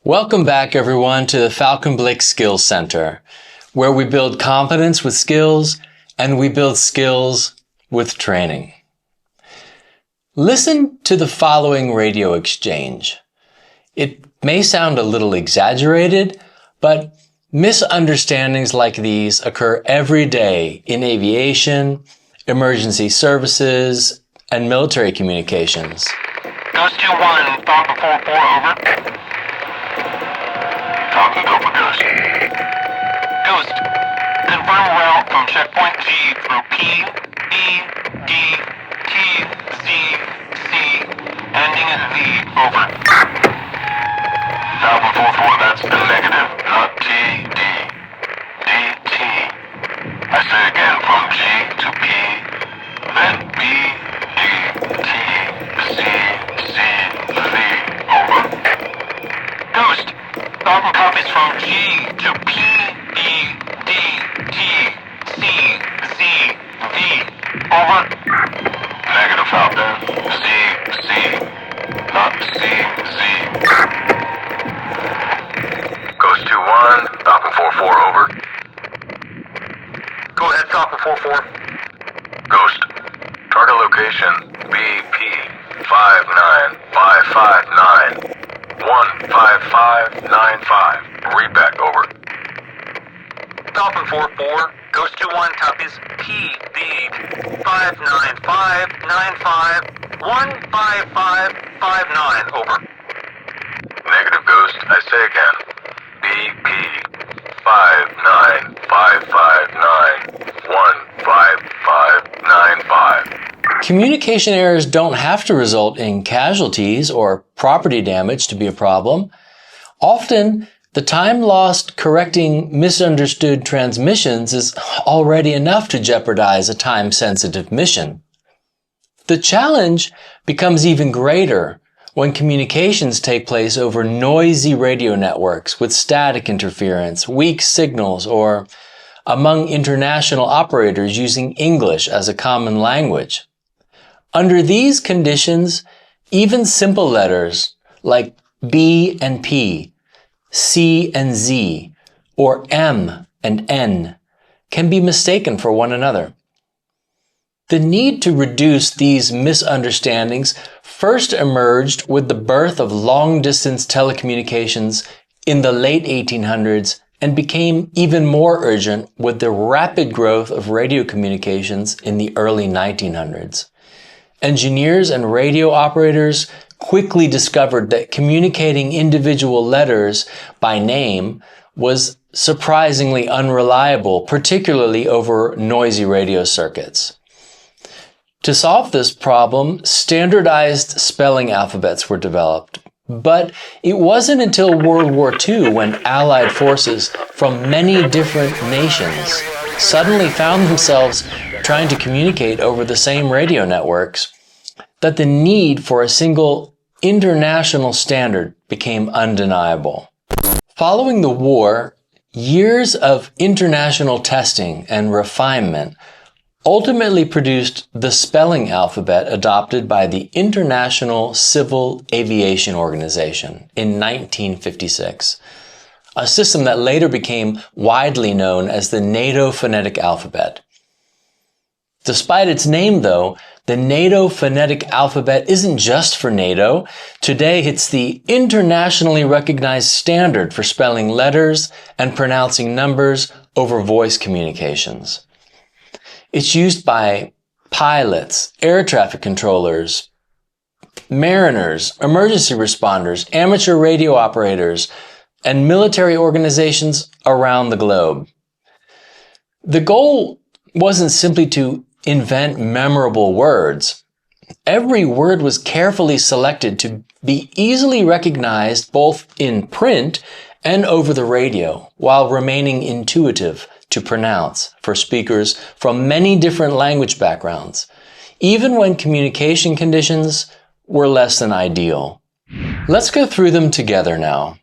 Welcome back, everyone, to the Falkenblick Skills Center, where we build confidence with skills and we build skills with training. Listen to the following radio exchange. It may sound a little exaggerated, but misunderstandings like these occur every day in aviation, emergency services, and military communications. Ghost 2-1, Falcon 4-4, over. Falcon Go for Ghost. Ghost, confirm route from checkpoint G through P, B, D, T, Z, C, ending at V, over. Falcon 4-4, that's the negative, not T, D, D, T. I say again, from G to P, then B, D, T, Z, C, V, over. Ghost, Falcon copies from G to P, B, D, T, C, Z, V, over. Negative Falcon, Z, C, not C, Z. Ghost 2-1, Falcon 4-4, over. Go ahead, Falcon 4-4. Ghost, target location BP 59559 15595. Read back, over. Falcon 4-4, Ghost 2-1 copies PB 59595 15559, over. Negative, Ghost, I say again. BP 59559 15595. Communication errors don't have to result in casualties or property damage to be a problem. Often, the time lost correcting misunderstood transmissions is already enough to jeopardize a time-sensitive mission. The challenge becomes even greater when communications take place over noisy radio networks with static interference, weak signals, or among international operators using English as a common language. Under these conditions, even simple letters like B and P, C and Z, or M and N can be mistaken for one another. The need to reduce these misunderstandings first emerged with the birth of long-distance telecommunications in the late 1800s and became even more urgent with the rapid growth of radio communications in the early 1900s. Engineers and radio operators quickly discovered that communicating individual letters by name was surprisingly unreliable, particularly over noisy radio circuits. To solve this problem, standardized spelling alphabets were developed. But it wasn't until World War II when Allied forces from many different nations suddenly found themselves trying to communicate over the same radio networks that the need for a single international standard became undeniable. Following the war, years of international testing and refinement ultimately produced the spelling alphabet adopted by the International Civil Aviation Organization in 1956, a system that later became widely known as the NATO Phonetic Alphabet. Despite its name, though, the NATO Phonetic Alphabet isn't just for NATO. Today, it's the internationally recognized standard for spelling letters and pronouncing numbers over voice communications. It's used by pilots, air traffic controllers, mariners, emergency responders, amateur radio operators, and military organizations around the globe. The goal wasn't simply to invent memorable words. Every word was carefully selected to be easily recognized both in print and over the radio, while remaining intuitive to pronounce for speakers from many different language backgrounds, even when communication conditions were less than ideal. Let's go through them together now.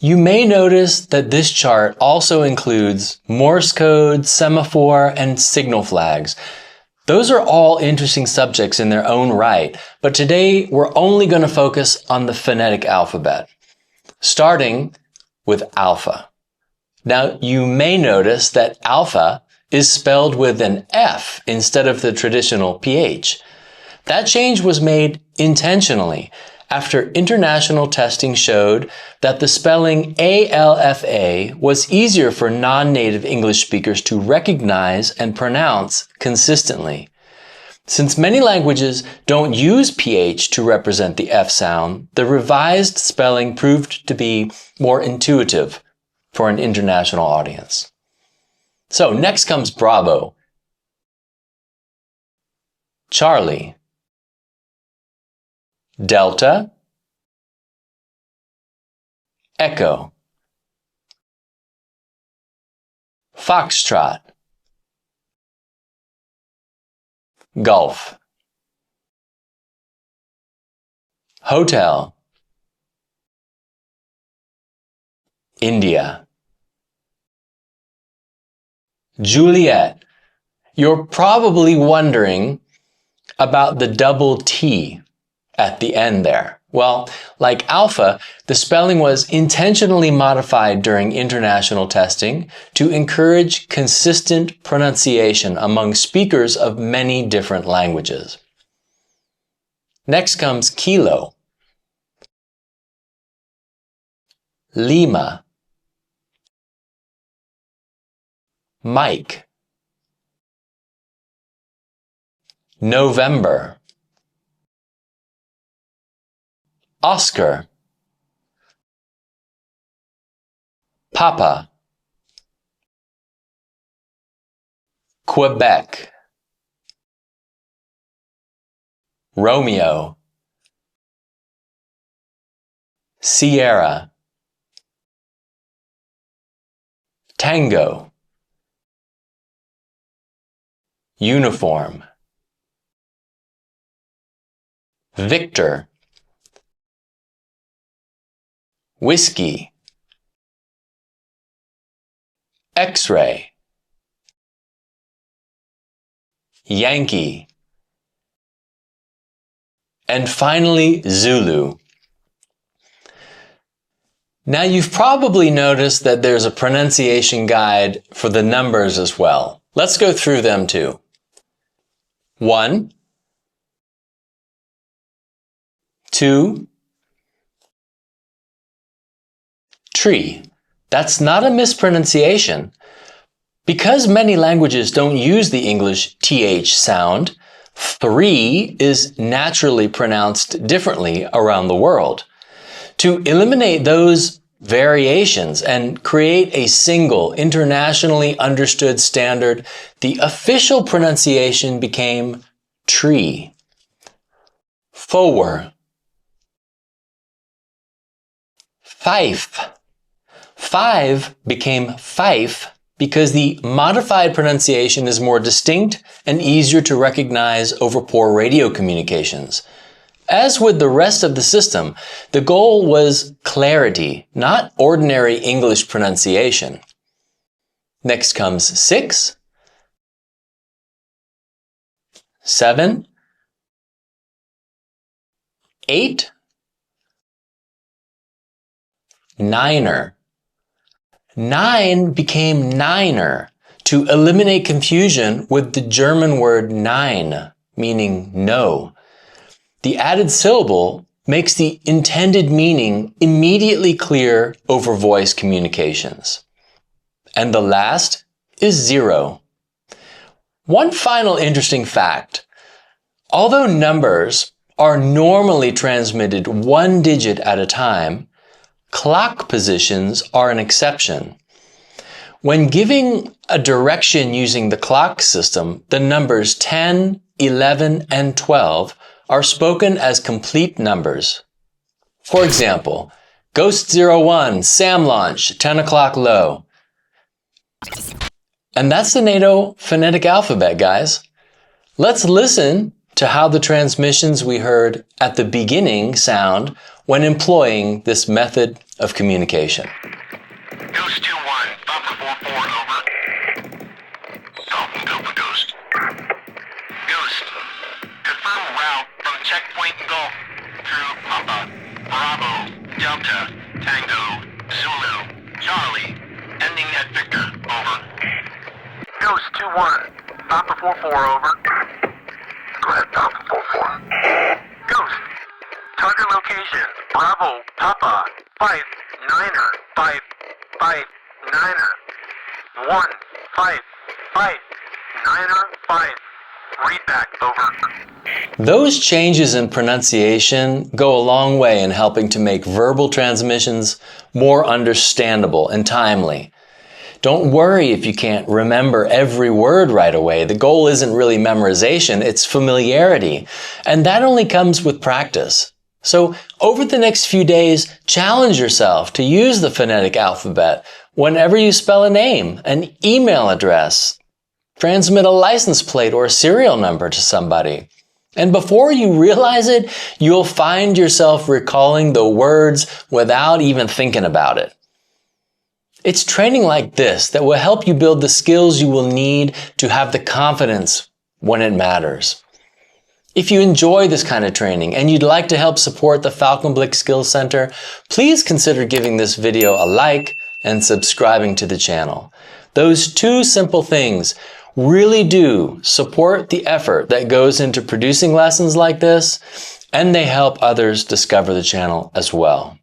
You may notice that this chart also includes Morse code, semaphore, and signal flags. Those are all interesting subjects in their own right, but today we're only going to focus on the phonetic alphabet. starting with alpha. Now, you may notice that alpha is spelled with an F instead of the traditional PH. That change was made intentionally after international testing showed that the spelling ALFA was easier for non-native English speakers to recognize and pronounce consistently. Since many languages don't use PH to represent the F sound, the revised spelling proved to be more intuitive for an international audience. So next comes Bravo, Charlie, Delta, Echo, Foxtrot, Golf, Hotel, India, Juliet. You're probably wondering about the double T at the end there. Well, like alpha, the spelling was intentionally modified during international testing to encourage consistent pronunciation among speakers of many different languages. Next comes Kilo, Lima, Mike, November, Oscar, Papa, Quebec, Romeo, Sierra, Tango, Uniform, Victor, Whiskey, X-ray, Yankee, and finally Zulu. Now you've probably noticed that there's a pronunciation guide for the numbers as well. Let's go through them too. 1, 2, tree. That's not a mispronunciation. Because many languages don't use the English TH sound, 3 is naturally pronounced differently around the world. To eliminate those variations and create a single internationally understood standard, the official pronunciation became tree. Fower, fife. 5 became fife because the modified pronunciation is more distinct and easier to recognize over poor radio communications. As with the rest of the system, the goal was clarity, not ordinary English pronunciation. Next comes 6, 7, 8, niner. 9 became niner to eliminate confusion with the German word nein, meaning no. The added syllable makes the intended meaning immediately clear over voice communications. And the last is 0. One final interesting fact. Although numbers are normally transmitted 1 digit at a time, clock positions are an exception. When giving a direction using the clock system, the numbers 10, 11, and 12 are spoken as complete numbers. For example, Ghost 01, SAM launch, 10 o'clock low. And that's the NATO Phonetic Alphabet, guys. Let's listen to how the transmissions we heard at the beginning sound when employing this method of communication. Ghost 2-1, Falcon 4-4, over. Falcon go for Ghost. Ghost, confirm route from checkpoint Golf through Papa, Bravo, Delta, Tango. 1. Stop before 4, over. Go ahead, stop before 4. Ghost. Target location. Bravo, Papa. 5, 9er. 5, 5, 9er. 1, 5, 5, 9er, 5. Read back, over. Those changes in pronunciation go a long way in helping to make verbal transmissions more understandable and timely. Don't worry if you can't remember every word right away. The goal isn't really memorization, it's familiarity. And that only comes with practice. So over the next few days, challenge yourself to use the phonetic alphabet whenever you spell a name, an email address, transmit a license plate or a serial number to somebody. And before you realize it, you'll find yourself recalling the words without even thinking about it. It's training like this that will help you build the skills you will need to have the confidence when it matters. If you enjoy this kind of training and you'd like to help support the Falkenblick Skills Center, please consider giving this video a like and subscribing to the channel. Those two simple things really do support the effort that goes into producing lessons like this, and they help others discover the channel as well.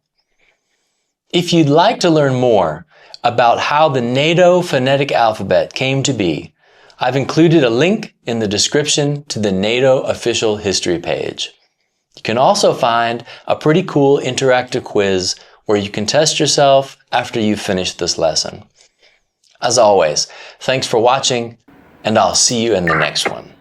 If you'd like to learn more about how the NATO Phonetic Alphabet came to be, I've included a link in the description to the NATO official history page. You can also find a pretty cool interactive quiz where you can test yourself after you've finished this lesson. As always, thanks for watching, and I'll see you in the next one.